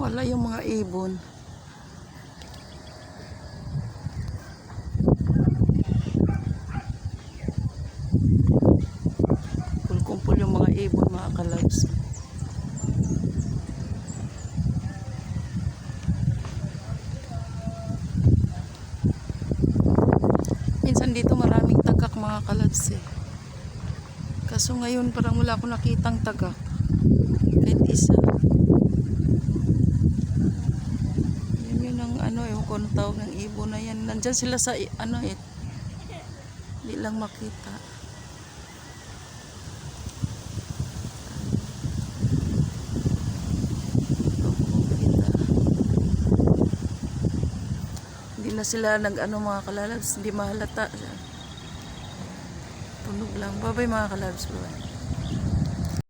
Wala yung mga ibon. Kumpul yung mga ibon, mga kalabs. Minsan dito maraming tagak, mga kalabs eh. Kaso ngayon parang wala akong nakitang tagak. Kahit isa. Yun ang ewan ko ang tawag ng ibon na yan. Nandyan sila sa hindi lang makita. Hindi na sila mga kalalabs, hindi mahalata. Tunog lang. Bye bye mga kalabs. Bye.